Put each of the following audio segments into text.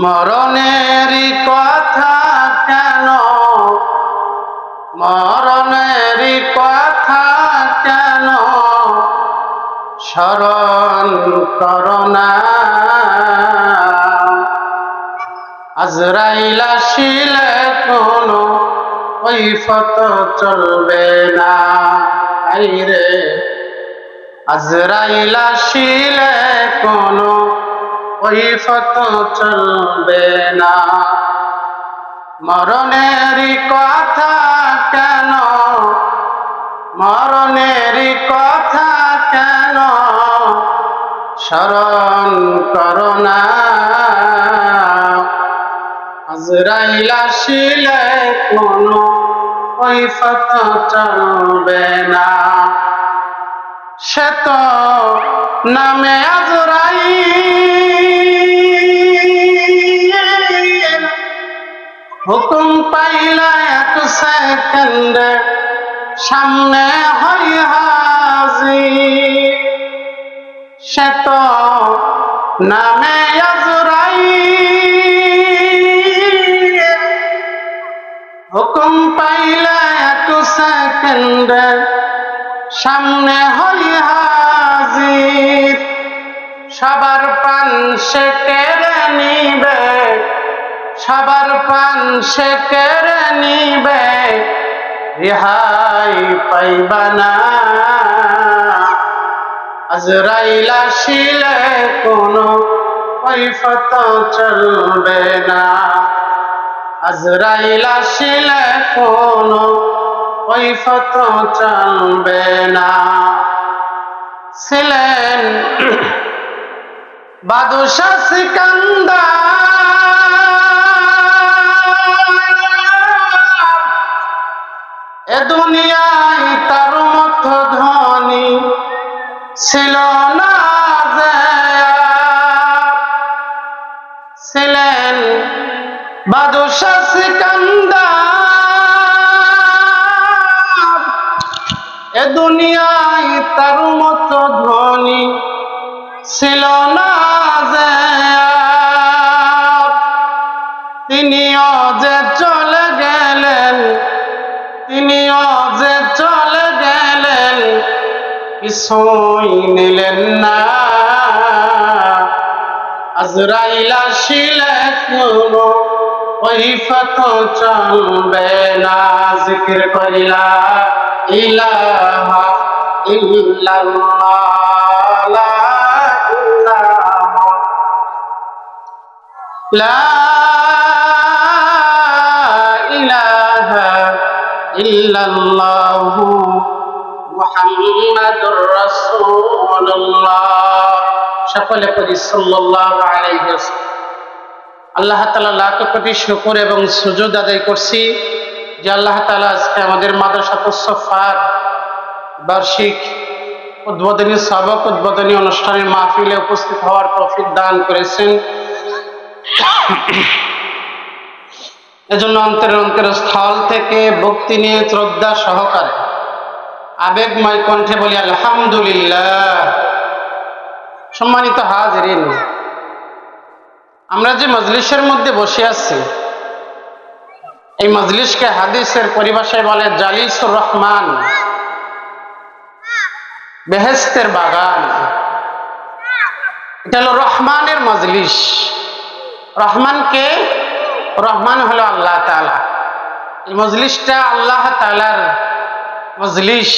মরণেরই কথা কেন, মরণেরই কথা কেন স্মরণ করো না। আজরাইল আসিলে কোনো কৈফিয়ত চলবে না। আইরে আজরাইল আসিলে কোনো কৈফিয়ত চলবে না। মরণেরই কথা কেন, মরণেরই কথা কেন স্মরণ করো না। আজরাইল আসিলে কোনো কৈফিয়ত চলবে না। সে তো নামে আজরাইল, হুকুম পাইলা এক সেকেন্ডে সামনে হয় হাজির। সে তো নামে আজরাইল, হুকুম পাইলা এক সেকেন্ডে সামনে হয় হাজির। সবার প্রাণ সে কেড়ে নিবে, সবার প্রাণ সে কেড়ে নিবে, রেহাই পাইবা না। আজরাইল আসিলে কোনো কৈফিয়ত চলবে না। আজরাইল আসিলে কোনো কৈফিয়ত চলবে না। ছিলেন বাদশা সিকান্দার, এ দুনিয়ায় তার মতো ধনী ছিল না যে। ছিলেন বাদশা সিকান্দার, এ দুনিয়ায় তার মতো ধনী ছিল না যে। তিনিও যে চলে গেলেন, তিনিও যে চলে গেলেন, কিছুই নিলেন না। আজরাইল আসিলে কোনো কৈফিয়ত চলবে না। জিকির করিলা ইলাহা ইল্লাল্লাহ, লা ইলাহা ইল্লাল্লাহু মুহাম্মাদুর রাসূলুল্লাহ। সকলে পড়ি সাল্লাল্লাহু আলাইহি ওয়াসাল্লাম। আল্লাহ তাআলা লাখ কোটি শুকর এবং সুজুদ আদায় করছি যে আল্লাহ তাআলা আজকে আমাদের মাদ্রাসাতুস সাফাত বার্ষিক উদ্বোধনী সবক, উদ্বোধনী অনুষ্ঠানের মাহফিলে উপস্থিত হওয়ার তৌফিক দান করেছেন। এজন্য অন্তরের স্থল থেকে ভক্তি নিয়ে শ্রদ্ধা সহকারে আবেগময় কণ্ঠে বলি আলহামদুলিল্লাহ। সম্মানিত হাজিরিন, আমরা যে মজলিসের মধ্যে বসে আছি, এই মজলিসকে হাদিসের পরিভাষায় বলে জালিসুর রহমান, বেহেশতের বাগান। এটা হলো রহমানের মজলিস। রহমানকে, রহমান হলো আল্লাহ তাআলা। এই মজলিসটা আল্লাহ তাআলার মজলিস,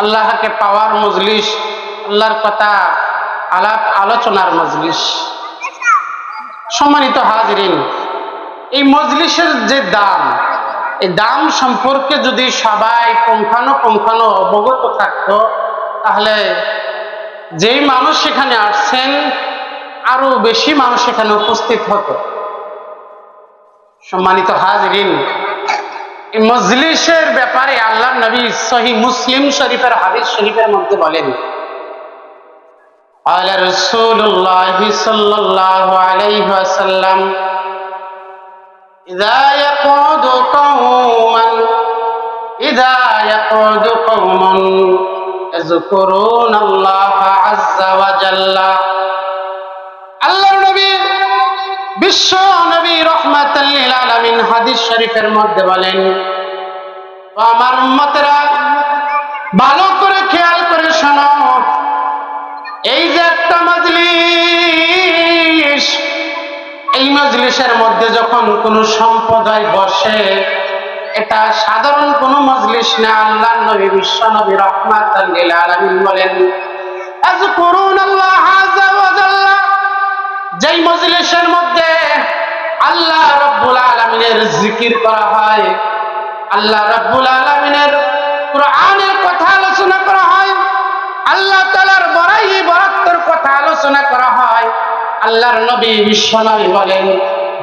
আল্লাহকে পাওয়ার মজলিস, আল্লাহর কথা আলাপ আলোচনার মজলিস। সম্মানিত হাজিরিন, এই মজলিসের যে দাম, এই দাম সম্পর্কে যদি সবাই পুঙ্খানুপুঙ্খানু অবগত থাকতো, তাহলে যেই মানুষ সেখানে আসছেন আরো বেশি মানুষ এখানে উপস্থিত হতো। সম্মানিত হাজিরিন, এই মজলিসের ব্যাপারে আল্লাহর নবী সহিহ মুসলিম শরীফের হাদিস শরীফের মধ্যে বলেন, قال رسول الله صلى الله عليه وسلم إذا يقعد قوم يذكرون الله عز وجل। আল্লাহর নবী বিশ্ব নবী রাহমাতাল লিল আলামিন হাদিস শরীফের মধ্যে বলেন, ও আমার উম্মতেরা ভালো করে খেয়াল করে শোনো, এই যে একটা মজলিস, এই মজলিসের মধ্যে যখন কোনো সম্প্রদায় বসে, এটা সাধারণ কোনো মজলিস না। আল্লাহর নবী বিশ্ব নবী রাহমাতাল লিল আলামিন বলেন, আযকুরুনাল্লাহ আযজা ওয়া জাল্লা, যেই মজলিসের মধ্যে আল্লাহ রাব্বুল আলামিনের জিকির করা হয়, আল্লাহ রাব্বুল আলামিনের কোরআনের কথা আলোচনা করা হয়, আল্লাহ তাআলার বড়াই বরাত্তর কথা আলোচনা করা হয়, আল্লাহর নবী বিশ্ব নবী বলেন,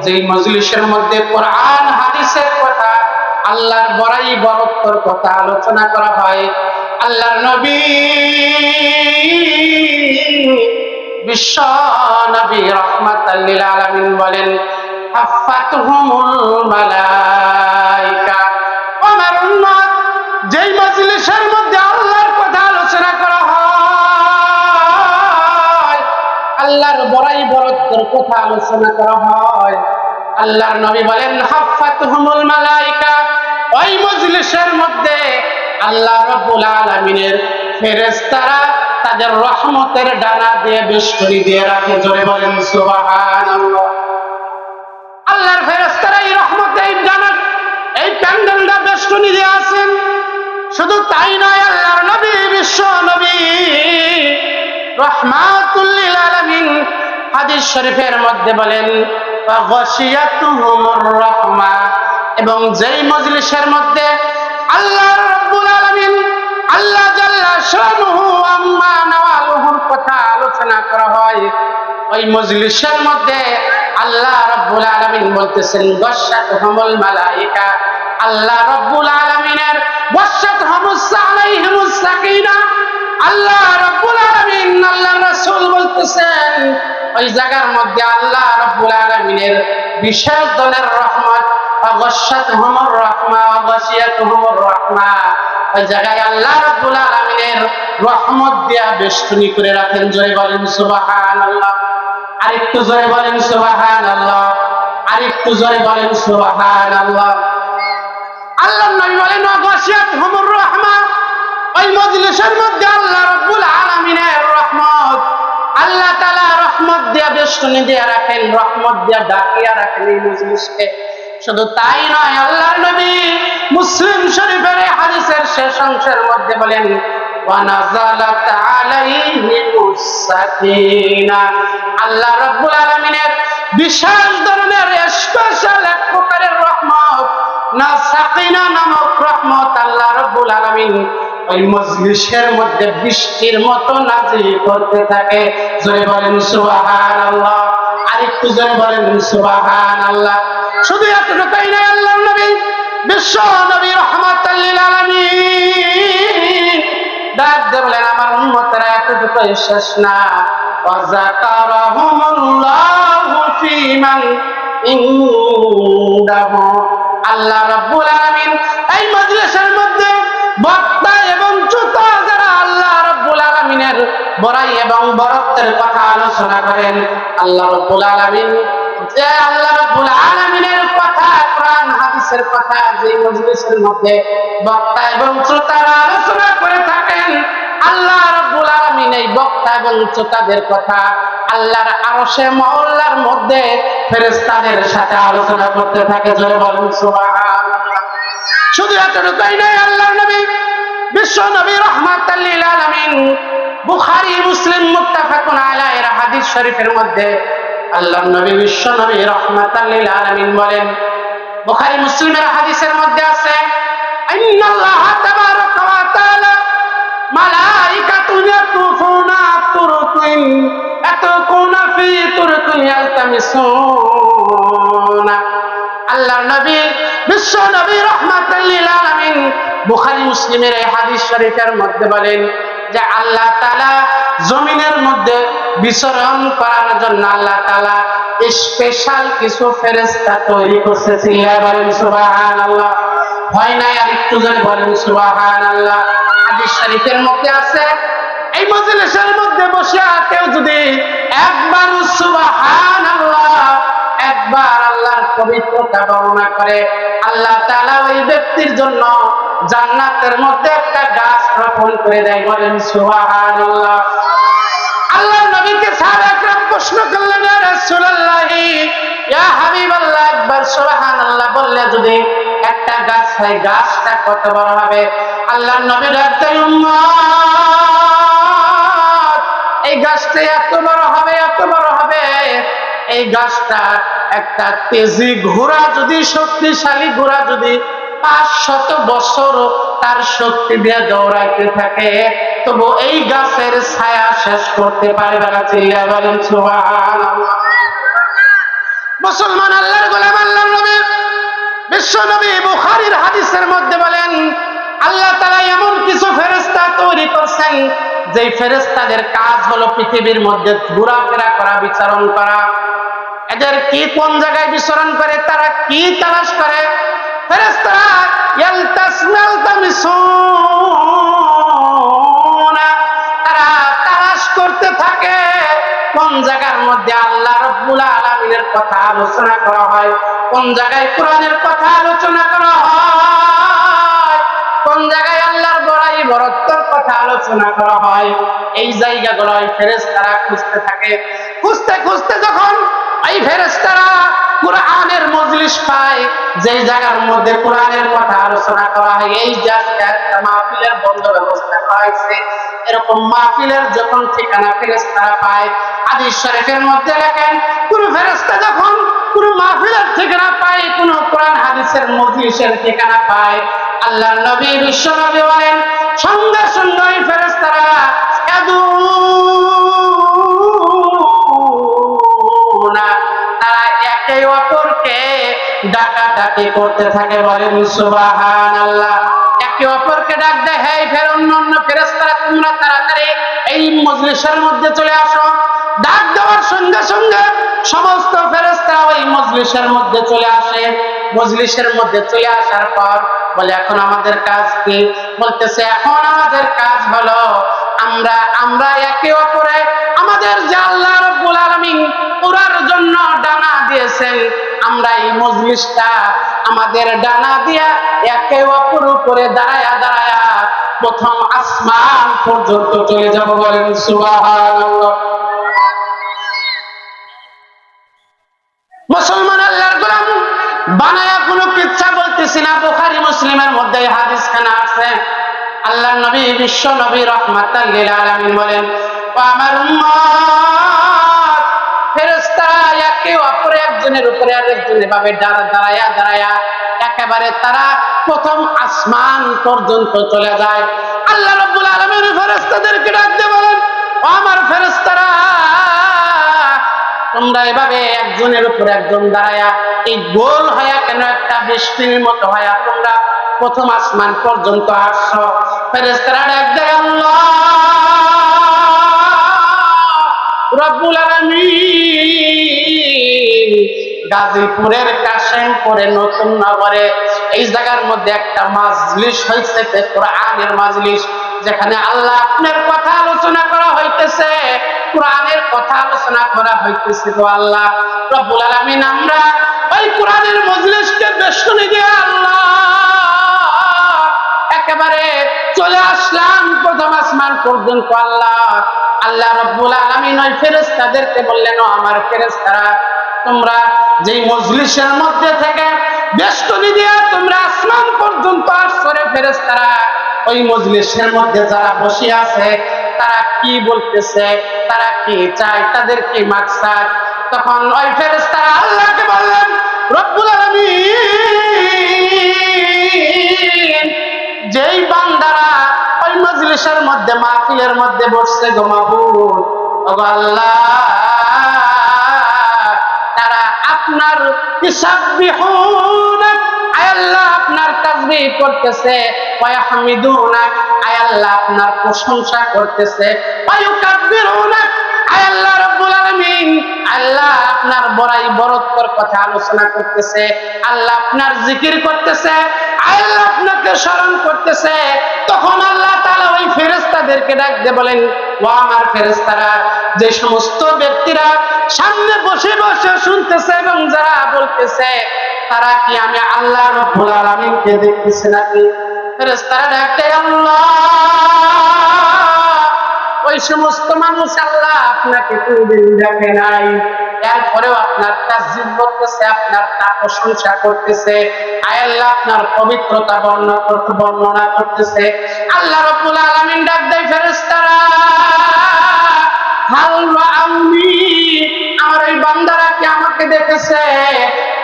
যেই মজলিসের মধ্যে কোরআন হাদিসের কথা, আল্লাহর বড়াই বরাত্তর কথা আলোচনা করা হয়, আল্লাহর নবী বিশ্ব নবী রাহমাতাল লিল আলামিন বলেন, হাফাতুহুমুল মালায়েকা। আমার উম্মত, যেই মজলিসের মধ্যে আল্লাহর কথা আলোচনা করা হয়, আল্লাহর বড়াই বরত্বের কথা আলোচনা করা হয়, আল্লাহর নবী বলেন, হাফাতুহুমুল মালায়েকা, ওই মজলিসের মধ্যে আল্লাহ রাব্বুল আলামিনের ফেরেশতারা তাদের রহমতের ডানা দিয়ে বেষ্টনী দিয়ে রাখে। জোরে বলেন সুবহানাল্লাহ। আল্লাহর ফেরেশতারা এই রহমতে এই ডানা, এই প্যান্ডেলটা বেষ্টনী দিয়ে আছেন। শুধু তাই নয়, আল্লাহর নবী বিশ্ব নবী রাহমাতুল লিল আলামিন হাদিস শরীফের মধ্যে বলেন, ফাগাশিয়াতুহুমুর রাহমা, এবং যেই মজলিসের মধ্যে আল্লাহ রাব্বুল আলামিন, আল্লাহ জাল্লা শানুহু আম্মা নাওয়ালুহুর কথা আলোচনা করা হয়, ওই মজলিসের মধ্যে আল্লাহ রাব্বুল আলামিন বলতেছেন, গাশশাতুহুমুল মালায়েকা, আল্লাহ রাব্বুল আলামিনের গাশশাতুহুমুস আলাইহিমুস সাকিনা, আল্লাহ রাব্বুল আলামিন, আল্লাহর রাসূল বলতেছেন, ওই জায়গার মধ্যে আল্লাহ রাব্বুল আলামিনের বিশেষ দলের রহমত, গাশশাতুহুমুর রাহমা ওয়া গাশিয়াতুহুমুর রাহমা, ওই জায়গায় আল্লাহ রাব্বুল আলামিনের রহমত দিয়া বেষ্টনী করে রাখেন। জয় বলেন সুবহানাল্লাহ। আরেকটু জয় বলেন সুবহানাল্লাহ। আরেকটু জয় বলেন সুবহানাল্লাহ। আল্লাহর নবী বলেন, গাশিয়াতুহুমুর রাহমা, ওই মজলিসের মধ্যে আল্লাহ রাব্বুল আলামিনের রহমত, আল্লাহ তাআলা রহমত দিয়া বেষ্টনী দিয়া রাখেন, রহমত দিয়া ঢাকিয়া রাখেন এই মজলিসকে। শুধু তাই নয়, আল্লাহর নবী মুসলিম শরীফের হাদিসের শেষ অংশের মধ্যে বলেন, ওয়া নাযালাত আলাইহিমুস সাকিনা, আল্লাহ রাব্বুল আলামিনের বিশেষ ধরনের স্পেশাল এক প্রকারের রহমত, না সাকিনা নামক রহমত আল্লাহ রাব্বুল আলামিন ওই মজলিসের মধ্যে বৃষ্টির মতো নাজিল করতে থাকে। জোরে বলেন সুবহানাল্লাহ। আরেকটু জোরে বলেন সুবহানাল্লাহ। শুধু এতটুকুই নয়, আল্লাহর নবী বিশ্ব নবী রাহমাতাল লিল আলামিন ডাক দিয়ে বলেন, আমার উম্মতেরা এতটুকুই শেষ না, ওয়া যাকারাহুমুল্লাহু ফীমান ইনদাহু, আল্লাহ রাব্বুল আলামিন এই মজলিসের মধ্যে বক্তা এবং শ্রোতা যারা আল্লাহ রাব্বুল আলামিনের বড়াই এবং বরত্বের কথা আলোচনা করেন, আল্লাহ রাব্বুল আলামিন, যে আল্লাহ রাব্বুল আলামিনের কথা, কোরআন হাদিসের কথা যে মজলিসের মধ্যে বক্তা এবং শ্রোতারা আলোচনা করে থাকেন, আল্লাহ রাব্বুল আলামিন এই বক্তা এবং শ্রোতাদের কথা আল্লাহর আরশে মহল্লার মধ্যে ফেরেশতাদের সাথে আলোচনা করতে থাকে। জোরে বলেন সুবহানাল্লাহ। শুধু এতটুকুই নয়, আল্লাহর নবী বিশ্ব নবী রাহমাতাল লিল আলামিন বুখারী মুসলিম মুত্তাফাকুন আলাইহির হাদিস শরীফের মধ্যে আল্লাহর নবী বিশ্ব নবী রাহমাতাল লিল আলামিন বলেন, বুখারী মুসলিমের হাদিসের মধ্যে আছে, ইন্নাল্লাহা তাবারাকা ওয়া তাআলা মালাইকাতুন ইয়াতুফুনা তুরুকিন ইয়াতুকুনা ফি তুরুকিন ইয়ালতামিসুনা, আল্লাহর নবী বিশ্ব নবী রাহমাতাল লিল আলামিন বুখারী মুসলিমের এই হাদিস শরীফের মধ্যে বলেন যে আল্লাহ তাআলা জমিনের মধ্যে বিচরণ করার জন্য আল্লাহ তাআলা স্পেশাল কিছু ফেরেশতা তৈরি করছে। চিল্লায়ে বলেন সুবহানাল্লাহ। হয় নাই? আরেকটু জোরে বলেন সুবহানাল্লাহ। হাদিস শরীফের মধ্যে আছে, এই মজলিসের মধ্যে বসে কেউ যদি একবার সুবহানাল্লাহ, একবার আল্লাহর পবিত্রতা বর্ণনা করে আল্লাহ তাআলা ওই ব্যক্তির জন্য জান্নাতের মধ্যে একটা গাছ রোপণ করে দেয়। বলেন সুবহানাল্লাহ। আল্লাহর নবীকে সাহাবা একরাম প্রশ্ন করলেন, ইয়া রাসূলুল্লাহ, ইয়া হাবিবাল্লাহ, একবার সুবহানাল্লাহ বললে যদি একটা গাছ হয়, গাছটা কত বড় হবে? আল্লাহর নবী বললেন, উম্মত, এই গাছটা এত বড় হবে, এত বড় হবে, এই গাছটা একটা তেজি ঘোড়া যদি, শক্তিশালী ঘোড়া যদি 500 বছর তার শক্তি দিয়ে দৌড়াইতে থাকে, তবু এই গাছের ছায়া শেষ করতে পারবে না। চিল্লায়া বলেন সুবহানাল্লাহ। মুসলমান, আল্লাহর গোলাম, আল্লাহর নবী, বিশ্ব নবী বুখারীর হাদিসের মধ্যে বলেন, আল্লাহ তাআলা এমন কিছু ফেরেশতা তৈরি করছেন যে ফেরেশতাদের কাজ হলো পৃথিবীর মধ্যে ঘোরাফেরা করা, বিচরণ করা। এদের কি কোন জায়গায় বিচরণ করে, তারা কি তালাশ করে? ফেরেশতারা ইয়ালতাসমিলতামিসুনা, তারা তালাশ করতে থাকে কোন জায়গার মধ্যে আল্লাহ রাব্বুল আলামিনের কথা আলোচনা করা হয়, কোন জায়গায় কোরআনের কথা আলোচনা করা হয়, কোন জায়গায় আল্লাহর বড়াই বড়ত্বের কথা আলোচনা করা হয়। এই জায়গাগুলোয় ফেরেশতারা খুঁজতে থাকে। খুঁজতে খুঁজতে যখন এই ফেরেশতারা কোরআনের মজলিস পায়, যে জায়গার মধ্যে কোরআনের কথা আলোচনা করা হয়, এই জায়গায় একটা মাহফিলের বন্ধ ব্যবস্থা করা হয়েছে। এরকম মাহফিলের যখন ঠিকানা ফেরেশতারা পায়, হাদিস শরীফের মধ্যে লেখেন, কোন ফেরেশতা যখন কোন মাহফিলের ঠিকানা পায়, কোন কোরআন হাদিসের মজলিসের ঠিকানা পায়, আল্লাহর নবী বিশ্ব নবী বলেন, সঙ্গে সঙ্গে ওই ফেরেশতারা তারা একে অপরকে ডাকাডাকি করতে থাকে। বলেন সুবহানাল্লাহ। একে অপরকে ডাক দেয়, হে ফের অন্য অন্য ফেরেশতারা, তোমরা তাড়াতাড়ি এই মজলিসের মধ্যে চলে আসো। ডাক দেওয়ার সঙ্গে সঙ্গে সমস্ত ফেরেশতারা ওই মজলিসের মধ্যে চলে আসে। মজলিসের মধ্যে চলে আসার পর বলে, এখন আমাদের কাজ কি? বলতেছে, এখন আমাদের কাজ হলো আমরা একে অপরে আমাদের যে আল্লাহ রাব্বুল আলামিন উড়ার জন্য ডানা দিয়েছেন, আমরা এই মজলিসটা আমাদের ডানা দিয়া একে অপর উপরে দাঁড়ায়া দাঁড়ায়া প্রথম আসমান পর্যন্ত চলে যাব। বলেন সুবহানাল্লাহ। মুসলমান, আল্লাহর গোলাম, বানায়া কোনো কিচ্ছা বলতেছি না। বুখারী মুসলিমের মধ্যে এই হাদিসখানা আছে। আল্লাহর নবী বিশ্ব নবী রাহমাতাল লিল আলামিন বলেন, ও আমার উম্মত, ফেরেশতারা একে অপরে একজনের উপরে আরেকজনের ভাবে দাঁড়ায়া দাঁড়ায়া একেবারে তারা প্রথম আসমান পর্যন্ত চলে যায়। আল্লাহ রাব্বুল আলামিন ফেরেশতাদেরকে ডাক দিয়ে বলেন, ও আমার ফেরেশতারা, তোমরা এভাবে একজনের উপর একজন দাঁড়ায়া এই গোল হয়া কেন একটা বৃষ্টির মতো হয়া তোমরা প্রথম আসমান পর্যন্ত আসছো? ফেরেশতারা ডাক দেয়, আল্লাহ রব্বুল আলামিন গাজীপুরের কাশেমপুরে নতুন নগরে এই জায়গার মধ্যে একটা মাজলিস হয়েছে, কোরআনের মাজলিস, যেখানে আল্লাহ আপনার কথা আলোচনা করা হইতেছে, কোরআনের কথা আলোচনা করা হইতেছে। তো আল্লাহ রব্বুল আলামিন আমরা ওই কোরআনের মজলিসকে বেষ্টনী দিয়ে আল্লাহ একেবারে চলে আসলাম প্রথম আসমান পর্যন্ত। আল্লাহ রব্বুল আলামিন ওই ফেরেশতাদেরকে বললেন, ও আমার ফেরেশতারা, তোমরা যেই মজলিসের মধ্যে থেকে বেষ্টনী দিয়ে তোমরা আসমান পর্যন্ত আসছো রে ফেরেশতারা, ওই মজলিসের মধ্যে যারা বসে আছে তারা কি বলতেছে, তারা কি চায়, তাদের কি মাকসাদ? তখন ওই ফেরেশতারা আল্লাহকে বললেন, রব্বুল আলামিন, যেই বান্দারা ওই মজলিসের মধ্যে মাহফিলের মধ্যে বসছে গো মাবুদ, ও আল্লাহ, তারা আপনার ইসাব্বিহুনা, আয় আল্লাহ আপনার তাসবিহ করতেছে, ওয়া ইয়াহমিদুনা, আয় আল্লাহ আপনার প্রশংসা করতেছে, ওয়া ইউকাব্বিরুনা, আয় আল্লাহ রাব্বুল আলামিন আল্লাহ আপনার বড়াই বড়ত্বের কথা আলোচনা করতেছে, আল্লাহ আপনার জিকির করতেছে, আল্লাহ আপনাকে স্মরণ করতেছে, তখন আল্লাহ তাআলা ওই ফেরেশতাদেরকে ডাক দিয়ে বলেন, ও আমার ফেরেশতারা, যে সমস্ত ব্যক্তিরা সামনে বসে বসে শুনতেছে এবং যারা বলতেছে, তারা কি আমি আল্লাহ রাব্বুল আলামিনকে দেখতেছে নাকি? ফেরেশতারা ডাক দেয়, আল্লাহ, ওই সমস্ত মানুষ আল্লাহ আপনাকে কোনদিন দেখে নাই, এরপরেও আপনার তাসবিহ করতেছে, আপনার প্রশংসা করতেছে, আয় আল্লাহ আপনার পবিত্রতা বর্ণনা করতেছে। আল্লাহ রাব্বুল আলামিন ডাক দেয়, ফেরেশতারা, হাল রাআউনি, আমার এই বান্দারা কি আমাকে দেখেছে?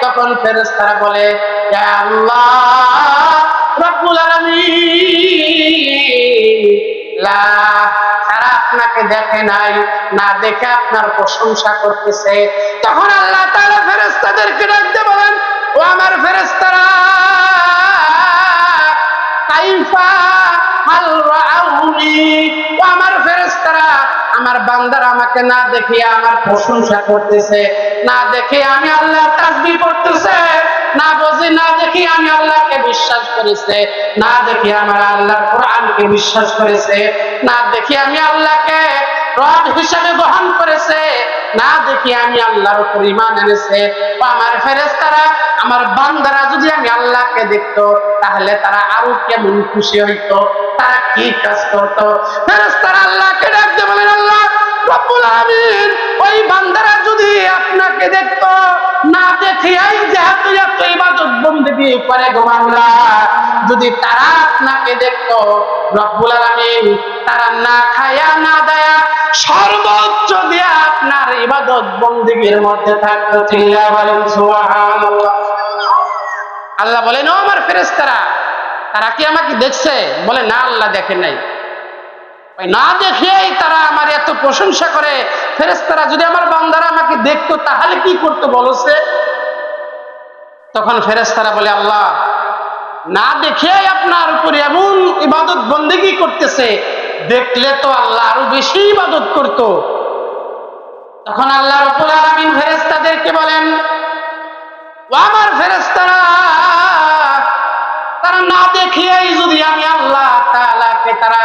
তখন ফেরেশতারা বলে, ইয়া আল্লাহ রাব্বুল আলামিন, লা, তারা আপনাকে দেখে নাই, না দেখে আপনার প্রশংসা করতেছে। তখন আল্লাহ তাআলা ফেরেশতাদেরকে ডাকতে বলেন, ও আমার ফেরেশতারা, কাইফা হাল রাআউনি, ও আমার ফেরেশতারা, আমার বান্দারা আমাকে না দেখিয়ে আমার প্রশংসা করতেছে, না দেখে আমি আল্লাহ তাসবিহ করতেছে, না বুঝি না দেখি আমি আল্লাহকে বিশ্বাস করেছে, না দেখি আমার আল্লাহর কোরআনকে বিশ্বাস করেছে, না দেখি আমি আল্লাহকে রব হিসাবে গ্রহণ করেছে, না দেখি আমি আল্লাহর উপর ঈমান এনেছে। আমার ফেরেশতারা, আমার বান্দারা যদি আমি আল্লাহকে দেখতো, তাহলে তারা আরো কেমন খুশি হইতো, তারা কি কাজ করতো? ফেরেশতারা আল্লাহকে ডাকতে বলেন, আল্লাহ রব্বুল আলামিন, ওই বান্দারা যদি আপনাকে দেখতো, না দেখে এই যেহেতু এত ইবাদত বন্দেগী করে গো আল্লাহ, যদি তারা আপনাকে দেখতো, রব্বুল আলামিন, তারা না খায়া না দেয়া সর্বোচ্চ দিয়ে আপনার ইবাদত বন্দেগীর মধ্যে থাকতো। চিল্লায়া বলেন সুবহানাল্লাহ। আল্লাহ বলেন, ও আমার ফেরেশতারা, তারা কি আমাকে দেখছে? বলে, না, আল্লাহ দেখেন নাই। না দেখেই তারা আমার এত প্রশংসা করে। ফেরেশতারা, যদি আমার বান্দারা আমাকে দেখতো তাহলে কি করতো বলছে? তখন ফেরেশতারা বলে, আল্লাহ, না দেখেই আপনার উপরে এমন ইবাদত বন্দেগী করতেছে, দেখলে তো আল্লাহ আরো বেশি ইবাদত করতো। তখন আল্লাহ রাব্বুল আলামিন ফেরেশতাদেরকে বলেন, ও আমার ফেরেশতারা, তারা না দেখিয়েই যদি আমি আল্লাহ তাআলাকে তারা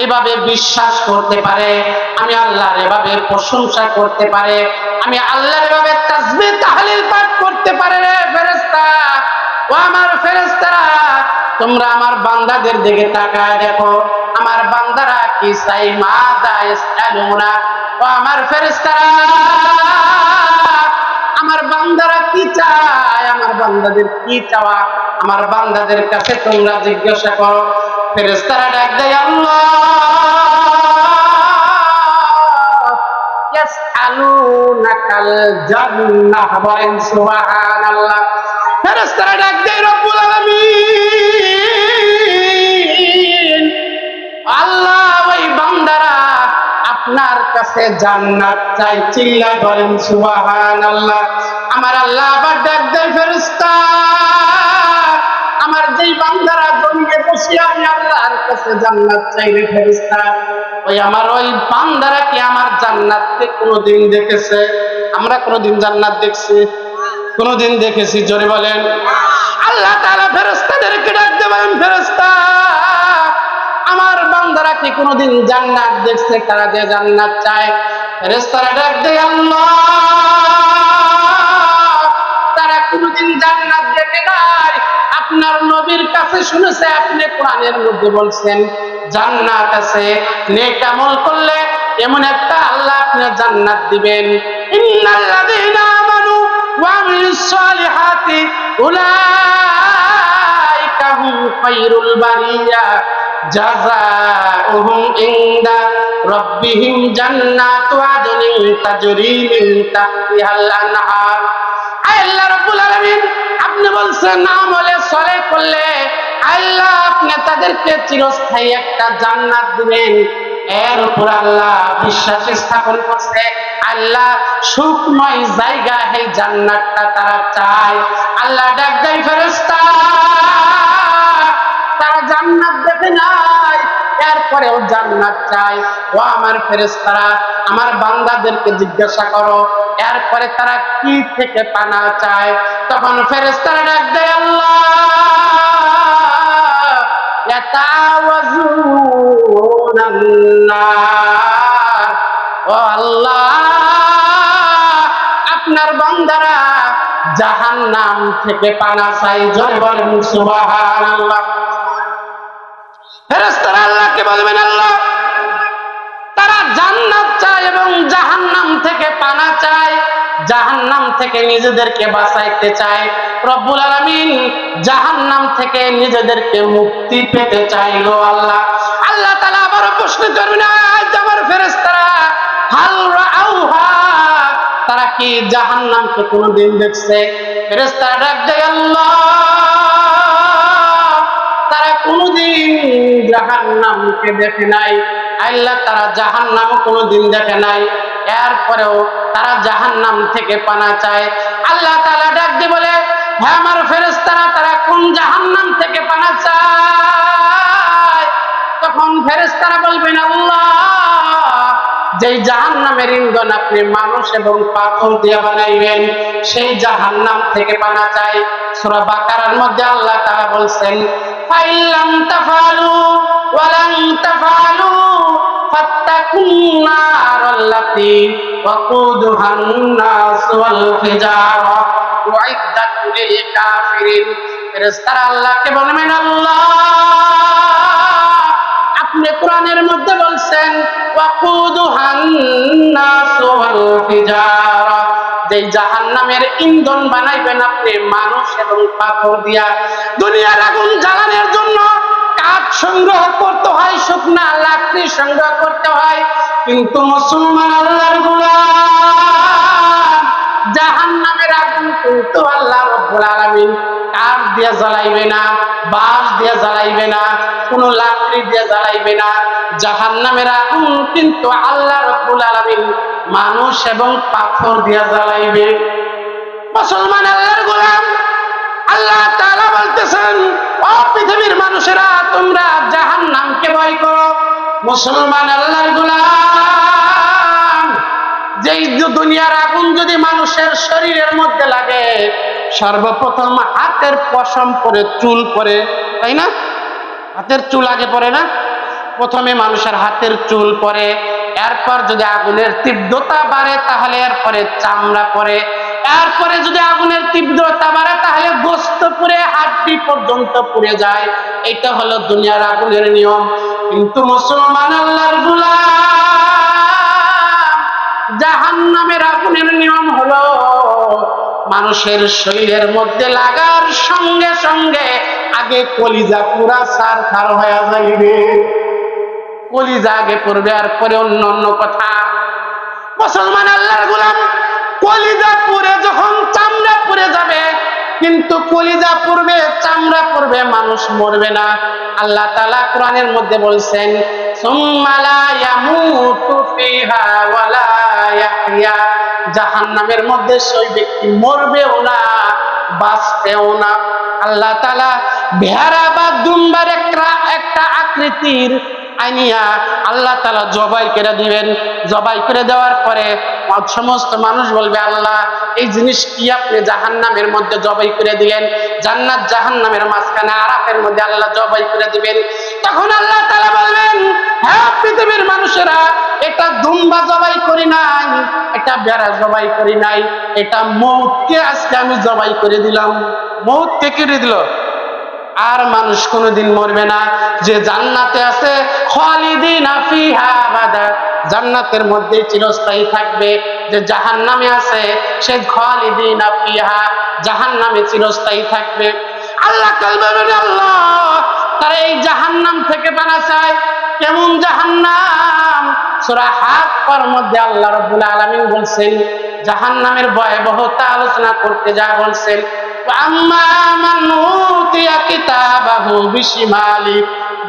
এভাবে বিশ্বাস করতে পারে, আমি আল্লাহর এভাবে প্রশংসা করতে পারে, আমি আল্লাহর এভাবে তাসবিহ তাহলিল পাঠ করতে পারে, রে ফেরেশতা, ও আমার ফেরেশতারা, তোমরা আমার বান্দাদের দিকে তাকায় দেখো, আমার বান্দারা কি চাই, মাযা ইয়াসআলুনা, ও আমার ফেরেশতারা, আমার বান্দারা কি চায়, আমার বান্দাদের কি চাওয়া, আমার বান্দাদের কাছে তোমরা জিজ্ঞাসা করো। ফেরেশতারা ডাক দেয়, আল্লাহ, ইয়াসআলুনাকাল জান্নাহ, বলেন সুবহানাল্লাহ। ফেরেশতারা ডাক দেয়, রব্বুল আলামিন, আল্লাহ, ওই বান্দারা আপনার কাছে জান্নাত চাই। চিল্লায় বলেন সুবহানাল্লাহ। আমার আল্লাহ আবার ডাক দেয়, ফেরেশতা, আমার যেই বান্দারা জমিনে বসে আমি আল্লাহর কাছে জান্নাত চাইলে, ফেরেশতা, ওই আমার ওই বান্দারা কি আমার জান্নাতকে কোনোদিন দেখেছে? আমরা কোনোদিন জান্নাত দেখছি? কোনোদিন দেখেছি? জোরে বলেন। আল্লাহ তাআলা ফেরেশতাদেরকে ডাক দিয়ে বলেন, ফেরেশতা, আমার বান্দারা কি কোনোদিন জান্নাত দেখছে? তারা যে জান্নাত চায়। ফেরেশতারা ডাক দেয়, আল্লাহ, তারা কোনোদিন জান্নাত দেখে নাই। আপনার নবীর কাছে শুনেছে, আপনি কোরআনের মধ্যে বলছেন জান্নাত আছে, নেক আমল করলে এমন একটা আল্লাহ আপনি জান্নাত দিবেন। ইন্নাল্লাযীনা আমানু ওয়া আমিলুস সালিহাতি উলাইকা হুম খায়রুল বারিয়া জাযাউহুম ইনদা রাব্বিহিম জান্নাতু আদনিন তাজরি মিন তাহতিহাল আনহার। আল্লাহ রাব্বুল আলামিন, আপনি বলছেন আমলে সালেহ করলে আল্লাহ আপনি তাদেরকে চিরস্থায়ী একটা জান্নাত দিবেন। এর উপর আল্লাহ বিশ্বাস স্থাপন করছে, আল্লাহ সুখময় জায়গা, এই জান্নাতটা তারা চায়। আল্লাহ ডাক দেয়, ফেরেশতা, তারা জান্নাত দেখে নাই, এরপরেও জান্নাত চায়। ও আমার ফেরেশতারা, আমার বান্দাদেরকে জিজ্ঞাসা করো, এরপরে তারা কি থেকে পানা চায়। তখন ফেরেশতারা ডাক দেয়, আল্লাহ, ইয়াতাওয়াজুনান নার। ও আল্লাহ, আপনার বান্দারা জাহান্নাম থেকে পানা চাই। জোরে বলেন সুবহানাল্লাহ। ফেরেশতারা আল্লাহকে বলবেন, আল্লাহ, তারা জান্নাত চায় এবং জাহান্নাম থেকে পানা চায়, জাহান্নাম থেকে নিজেদেরকে বাঁচাইতে চায়। রব্বুল আলামিন জাহান্নাম থেকে নিজেদেরকে মুক্তি পেতে চাইলো। আল্লাহ আল্লাহ তাআলা আবারও প্রশ্ন করবেন, আজ আমার ফেরেশতারা হাল রাআউহা, তারা কি জাহান্নামকে কোনোদিন দেখছে? ফেরেশতারা ডাক দেয়, আল্লাহ, তারা কোনোদিন জাহান্নামকে দেখে নাই। আল্লাহ, তারা জাহান্নামও কোনোদিন দেখে নাই, এরপরেও তারা জাহান্নাম থেকে পানা চায়। আল্লাহ তাআলা ডাক দিয়ে বলে, হ্যাঁ আমার ফেরেশতারা, তারা কোন জাহান্নাম থেকে পানা চায়? তখন ফেরেশতারা বলবেন, আল্লাহ, যেই জাহান্নামের ইন্ধন আপনি মানুষ এবং পাথর দিয়ে বানাইবেন, সেই জাহান্নাম থেকে পানা চাই। সূরা বাকারার মধ্যে আল্লাহ তাআলা বলছেন, ফাইল্লাম তাফালু ওয়ালান তাফালু ফাত্তাকুন নারাল্লাতী ওয়াকুদুহান নাস ওয়াল হিজারা উইদ্দাত লিল কাফিরিন। ফেরেশতারা আল্লাহকে বলবেন, আল্লাহ, আপনি কোরআনের মধ্যে বলছেন ওয়াকুদুহান নাস ওয়াল হিজারা, যে জাহান্নামের ইন্ধন বানাইবেন আপনি মানুষ এবং পাথর দিয়া। দুনিয়ার আগুন জ্বালানোর জন্য কাঠ সংগ্রহ করতে হয়, শুকনা লাকড়ি সংগ্রহ করতে হয়, কিন্তু মুসলমান আল্লাহর গোলাম, জাহান্নামের আগুন কিন্তু আল্লাহ রাব্বুল আলামিন কাঠ দিয়ে জ্বালাইবে না, বাঁশ দিয়ে জ্বালাইবে না, কোনো লাকড়ি দিয়ে জ্বালাইবে না। জাহান্নামের আগুন কিন্তু আল্লাহ রাব্বুল আলামিন মানুষ এবং পাথর দিয়ে জ্বালাইবে। মুসলমান আল্লাহর গোলাম, আল্লাহ তাআলা বলতেছেন, ও পৃথিবীর মানুষেরা, তোমরা জাহান্নামকে ভয় করো। মুসলমান আল্লাহর গোলাম, যেই দুনিয়ার আগুন যদি মানুষের শরীরের মধ্যে লাগে, সর্বপ্রথম হাতের পশম পরে, চুল পরে, তাই না? হাতের চুল আগে পরে না? প্রথমে মানুষের হাতের চুল পরে, এরপর যদি আগুনের তীব্রতা বাড়ে তাহলে এরপরে চামড়া পরে, এরপরে যদি আগুনের তীব্রতা বাড়ে তাহলে গোশত পুড়ে, হাড্ডি পর্যন্ত পুড়ে যায়। এটা হলো দুনিয়ার আগুনের নিয়ম। কিন্তু মুসলমান আল্লাহর গোলাম, জাহান্নামের আগুনের নিয়ম হলো মানুষের শরীরের মধ্যে লাগার সঙ্গে সঙ্গে আগে কলিজা পুরা ছারখার হয়ে যাইবে। কলিজা আগে পড়বে, আর পরে অন্য অন্য কথা। মুসলমান আল্লাহর গোলাম, কলিজা পুড়ে যখন চামড়া পুড়ে যাবে, কিন্তু কলিজা পুড়বে, চামড়া পুড়বে, মানুষ মরবে না। আল্লাহ তাআলা কোরআনের মধ্যে বলছেন, সুম্মা লা ইয়ামুতু ফিহা ওয়া লা ইয়াহইয়া, জাহান্নামের মধ্যে সেই ব্যক্তি মরবেও না, বাঁচবেও না। আল্লাহ তাআলা ভেড়া বা দুম্বার একটা আকৃতির আইনিয়া আল্লাহ তাআলা জবাই করে দিবেন। জবাই করে দেওয়ার পরে সমস্ত মানুষ বলবে, আল্লাহ, এই জিনিস কি আপনি জাহান্নামের মধ্যে জবাই করে দিলেন? জান্নাত জাহান্নামের মাঝখানে আরাফের মধ্যে আল্লাহ জবাই করে দিবেন। তখন আল্লাহ তাআলা বলবেন, হ্যাঁ পৃথিবীর মানুষেরা, এটা দুম্বা জবাই করি নাই, এটা ভেড়া জবাই করি নাই, এটা মউতকে আজকে আমি জবাই করে দিলাম। মউতকে কেটে দিল, আর মানুষ কোনোদিন মরবে না। যে জান্নাতে আছে, খালিদিনা ফিহা আবাদা, জান্নাতের মধ্যে চিরস্থায়ী থাকবে। যে জাহান্নামে আছে, সে খালিদিনা ফিহা, জাহান্নামে চিরস্থায়ী থাকবে। আল্লাহ বলবেন, আল্লাহ, তারা এই জাহান্নাম থেকে বাঁচা চায়। কেমন জাহান্নাম? সূরা হাক্কার মধ্যে আল্লাহ রাব্বুল আলামিন বলছেন, জাহান্নামের ভয়াবহতা আলোচনা করতে যা বলছেন,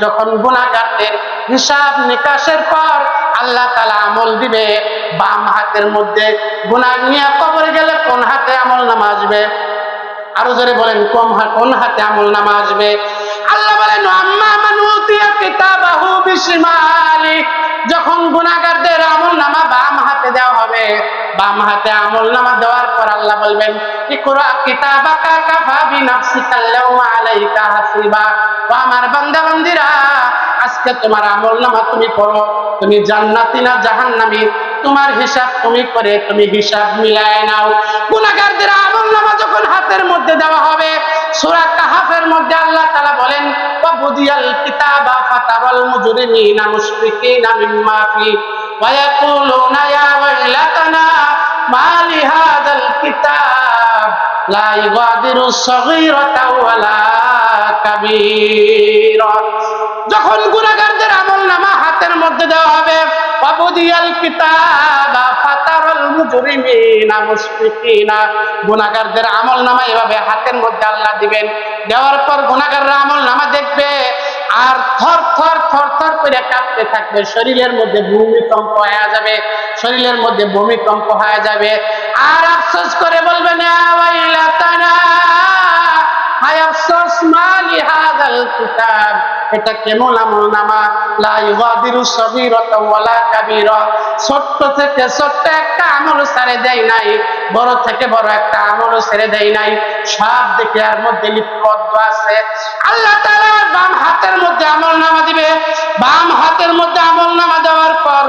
যখন গুনাহগারদের হিসাব নিকাশের পর আল্লাহ তাআলা আমল দিবে, বাম হাতের মধ্যে গুনাহ নিয়ে কবরে গেলে কোন হাতে আমলনামা আসবে? আরো জোরে বলেন, কোন হাতে আমলনামা আসবে? আল্লাহ বলেন, আম্মা মান উতিয়া কিতাবাহু বিশিমালি, যখন গুনাহগারদের আমলনামা বাম হাতে দেওয়া হবে, বাম হাতে আমলনামা দেওয়ার পর আল্লাহ বলবেন ইকরা কিতাবাকা কাফা বিনাফসিকা আল-ইয়াওমা আলাইকা হাসিবা। ও আমার বান্দা বান্দীরা, আজকে তোমার আমলনামা তুমি পড়ো, তুমি জান্নাতি না জাহান্নামী, তোমার হিসাব তুমি করে তুমি হিসাব মিলায় নাও। গুনাহগারদের আমলনামা যখন হাতের মধ্যে দেওয়া হবে, সূরা কাহফের মধ্যে আল্লাহ তাআলা বলেন ওয়াবুদিয়াল কিতাবা ফাতারাল মুজরিমিনা মুশফিকিনা মিম্মা ফি ওয়া ইয়াকুলুনা ইয়া ওয়াইলাতানা মা লিহাযাল কিতাব লা ইগাদিরু সগীরাতাও ওয়ালা কাবীরা। যখন গুনাহগারদের আমলনামা হাতের মধ্যে দেওয়া হবে, ওয়াবুদিয়াল কিতাবা ফাতারাল মুজরিমিনা মুশফিকিনা, গুনাহগারদের আমলনামা এভাবে হাতের মধ্যে আল্লাহ দিবেন। দেওয়ার পর গুনাহগাররা আমলনামা দেখবে আর থর থর থর থর করে কাঁপতে থাকবে, শরীরের মধ্যে ভূমিকম্প হয়ে যাবে, শরীরের মধ্যে ভূমিকম্প হয়ে যাবে। আর আফসোস করে বলবেন ইয়া ওয়াইলাতানা, হায় আফসোস, মা লিহাযাল কিতাব, এটা কেমন আমলনামা, লা ইগাদিরু সগীরাতাও ওয়ালা কাবীরা, ছোট্ট থেকে ছোট্ট একটা আমল ছেড়ে দেয় নাই, বড় থেকে বড় একটা আমল ছেড়ে দেয় নাই, সব দিকে এর মধ্যে লিপিবদ্ধ আছে। আল্লাহ তাআলা বাম হাতের মধ্যে আমলনামা দিবে। বাম হাতের মধ্যে আমলনামা দেওয়ার পর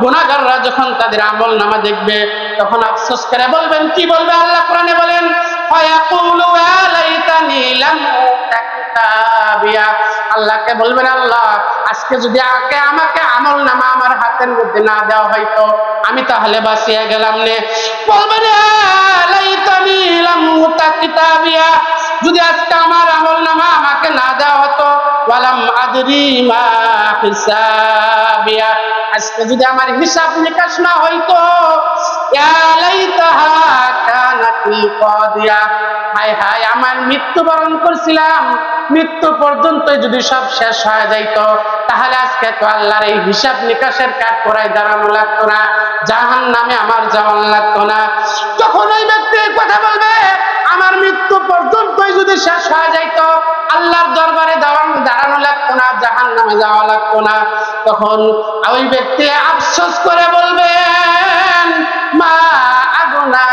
গুনাহগাররা যখন তাদের আমলনামা দেখবে, তখন আফসোস করে বলবেন, কি বলবে? আল্লাহ কোরআনে বলেন ফায়াকুলু ইয়া লাইতানি লাম উতা কিতাবিয়া, আল্লাহকে বলবেন আল্লাহ, আজকে যদি আমাকে আমলনামা আমার হাতের মধ্যে না দেওয়া হয়তো আমি তাহলে বাঁচিয়ে গেলাম নে। বলবেন ইয়া লাইতানি লাম উতা কিতাবিয়া, যদি আজকে আমার আমলনামা আমাকে না দেওয়া হতো, ওয়ালাম আদরি মা হিসাবিয়া, আজকে যদি আমার হিসাব নিকাশ না হইতো, ইয়া লাইতাহা কানাতিল কাদিয়া, হায় হায় আমার মৃত্যুবরণ করছিলাম, মৃত্যু পর্যন্ত যদি সব শেষ হয়ে যাইতো, তাহলে আজকে তো আল্লাহর এই হিসাব নিকাশের কাঠ করায় দাঁড়ানো লাগতো না, জাহান্নামে আমার যাওয়ান লাগতো না। যখন ওই ব্যক্তি কথা বলবে আমার মৃত্যু পর্যন্তই যদি শেষ হয়ে যাইতো, আল্লাহর দরবারে দাঁড়ানো লাগতো না, জাহান্নামে যাওয়া লাগতো না, তখন ওই ব্যক্তি আফসোস করে বলবেন মা আগুনা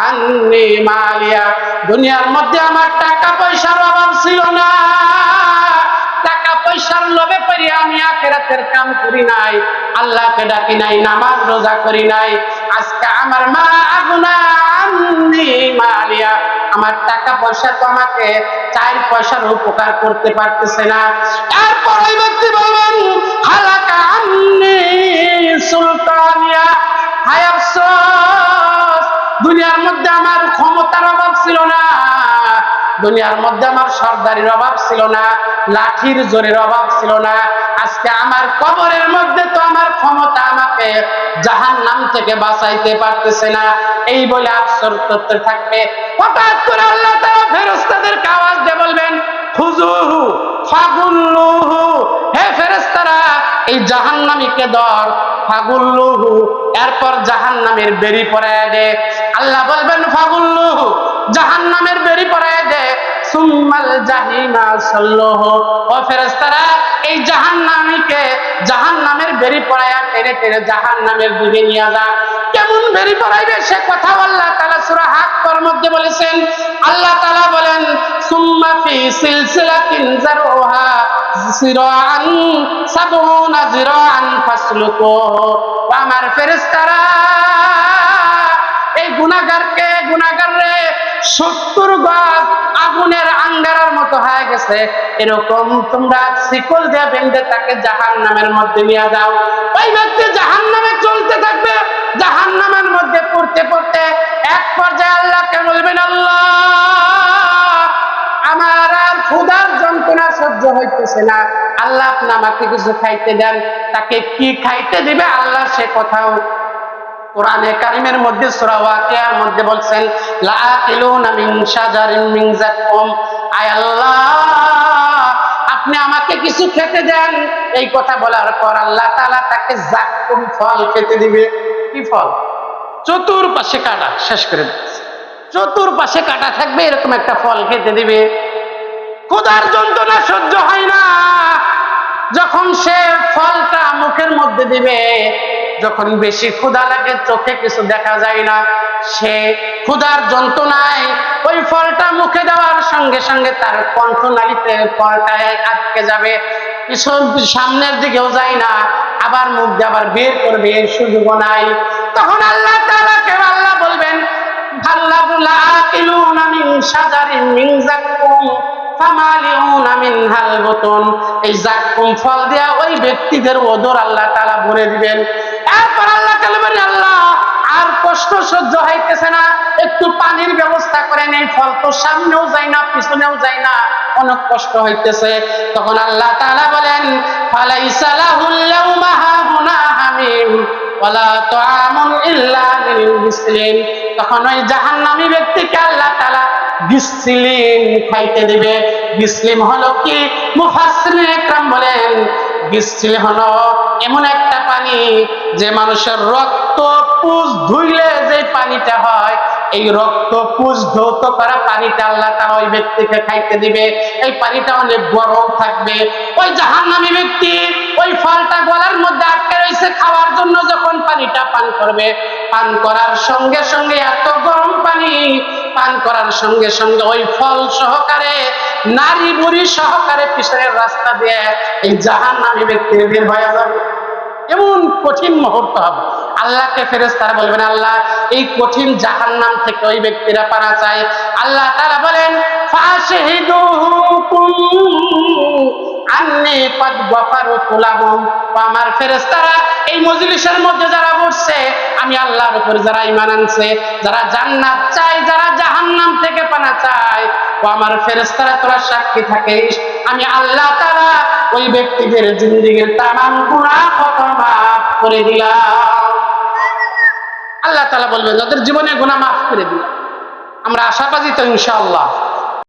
আন্নি মালিয়া, দুনিয়ার মধ্যে আমার টাকা পয়সার অভাব ছিল না, টাকা পয়সার লোভে পড়ে আমি আখিরাতের কাম করি নাই, আল্লাহকে ডাকি নাই, নামাজ রোজা করি নাই, আজকে আমার মা আগুনা আন্নি মালিয়া, আমার টাকা পয়সা তো আমাকে 4 পয়সার উপকার করতে পারতেছে না। এরপর ওই ব্যক্তি বলবেন হালাকা আন্নি সুলতানিয়া, হায় আফসোস, দুনিয়ার মধ্যে আমার ক্ষমতার অভাব ছিল না, দুনিয়ার মধ্যে আমার সর্দারির অভাব ছিল না, লাঠির জোরের অভাব ছিল না, আজকে আমার কবরের মধ্যে তো আমার ক্ষমতা আমাকে জাহান্নাম থেকে বাঁচাইতে পারতেছে না। এই বলে আফসোস করতে থাকবে। হঠাৎ করে আল্লাহ তাআলা ফেরেশতাদেরকে আওয়াজ দিয়ে বলবেন খুযুহু ফাগুল্লুহু, হে ফেরেশতারা এই জাহান্নামীকে ধর, ফাগুল্লুহু, এরপর জাহান্নামের বেড়ি পরায় দে। আল্লাহ বলবেন ফাগুল্লুহু, জাহান্নামের বেড়ি পরায় দে, সুম্মাল জাহিমা সাল্লুহু, ও ফেরেশতারা এই জাহান্নামীকে জাহান্নামের বেড়ি পরায়া টেনে টেনে জাহান্নামের দিকে নিয়ে যা। কেমন বেড়ি পরাইবে সে কথা আল্লাহ তাআলা সূরা হাক্কার মধ্যে বলেছেন। আল্লাহ তাআলা বলেন সুম্মা ফি সিলসিলাতিন যারউহা সিরাআন সাবউনা জিরাআন ফাসলুকু, আমার ফেরেশতারা এই গুনাহগাররে 70 গজ আগুনের আঙ্গারার মতো হয়ে গেছে, এরকম তোমরা শিকল দিয়ে বেঁধে তাকে জাহান্নামের মধ্যে নিয়ে যাও। ওই ব্যক্তি জাহান্নামে চলতে থাকবে, জাহান্নামের মধ্যে পড়তে পড়তে এক পর্যায়ে আল্লাহকে বলবেন আল্লাহ আমার আর ক্ষুধার যন্ত্রণা সহ্য হইতেছে না, আল্লাহ আপনি আমাকে কিছু খাইতে দেন। তাকে কি খাইতে দিবে আল্লাহ সে কথাও কোরআনে কারিমের মধ্যে সূরা ওয়াকিয়ার মধ্যে বলছেন লাআকিলুনা মিন শাজারিন মিন যাক্কুম, আয় আল্লাহ আপনি আমাকে কিছু খেতে দেন। এই কথা বলার পর আল্লাহ তাআলা তাকে যাক্কুম ফল খেতে দিবে। কি ফল? চতুর্পাশে কাটা, শেষ করে দিচ্ছে, চতুর্পাশে কাটা থাকবে এরকম একটা ফল খেতে দিবে। ক্ষুধার যন্ত্রণা সহ্য হয় না, যখন সে ফলটা মুখের মধ্যে দিবে, যখন বেশি ক্ষুধা লাগে, চোখে কিছু দেখা যায় না, সে ক্ষুধার যন্ত্রণায় ওই ফলটা মুখে দেওয়ার সঙ্গে সঙ্গে তার কণ্ঠনালীতে ফলটা আটকে যাবে, কিছু সামনের দিকেও যায় না, আবার মুখ দিয়ে আবার বের করবে, এর সুযোগও নাই। তখন আল্লাহ তাআলাকে আল্লাহ বলবেন, ভাল্লাবুলা আকিলুনা মিন শাজারিন মিন যাক্কুম ফামালিউনা মিনহাল বুতুন। এই যাক্কুম ফল দিয়া ওই ব্যক্তিদের ওদর আল্লাহ তাআলা ভরে দিবেন। এরপর আল্লাহ তাআলা বলেন, আল্লাহ আর কষ্ট সহ্য হইতেছে না, একটু পানির ব্যবস্থা করেন, এই ফল তো সামনেও যায় না পিছনেও যায় না, অনেক কষ্ট হইতেছে। তখন আল্লাহ তাআলা বলেন, ফালাইসা লাহুল ইয়াউমা হাহুনা হামিম ওয়ালা তুআমুন ইল্লা মিন গিসলিন। তখন ওই জাহান্নামী ব্যক্তিকে আল্লাহ তাআলা গিসলিন খাইতে দিবে। গিসলিন হলো কি? মুফাসসিরিন ইকরাম বলেন, গিসলিন হলো এমন একটা পানি যে মানুষের রক্ত পুজ ধুইলে যে পানিটা হয়, এই রক্ত পুজ ধৌত করা পানিটা আল্লাহ তাআলা ওই ব্যক্তিকে খাইতে দিবে। এই পানিটা অনেক গরম থাকবে। ওই জাহান্নামী ব্যক্তি ওই ফলটা গলার মধ্যে আটকে রয়েছে, খাওয়ার জন্য যখন পানিটা পান করবে, পান করার সঙ্গে সঙ্গে এত গরম পানি, পান করার সঙ্গে সঙ্গে ওই ফল সহকারে, নারী বুড়ি সহকারে পিছনের রাস্তা দিয়ে এই জাহান্নামী ব্যক্তি বের হয়ে যাবে। এমন কঠিন মুহূর্ত হবে। আল্লাহকে ফেরেশতারা বলবেন, আল্লাহ এই কঠিন জাহান্নাম থেকে ওই ব্যক্তিরা পানা চায়। আল্লাহ তাআলা বলেন, ফাশহিদুহুম আন্নী ক্বাদ গফারতু লাহুম। আমার ফেরেশতারা এই মজলিসের মধ্যে যারা বসছে, আমি আল্লাহর উপর যারা ঈমান আনছে, যারা জান্নাত চায়, যারা জাহান্নাম থেকে পানা চায়, ও আমার ফেরেশতারা তোরা সাক্ষী থাকিস, আমি আল্লাহ তাআলা ওই ব্যক্তিদের জিন্দেগীর তামাম গুনাহ ক্ষমা মাফ করে দিলাম। আল্লাহ তাআলা বলবেন, যাদের জীবনের গুনাহ মাফ করে দিলাম। আমরা আশাবাদী তো ইনশাআল্লাহ।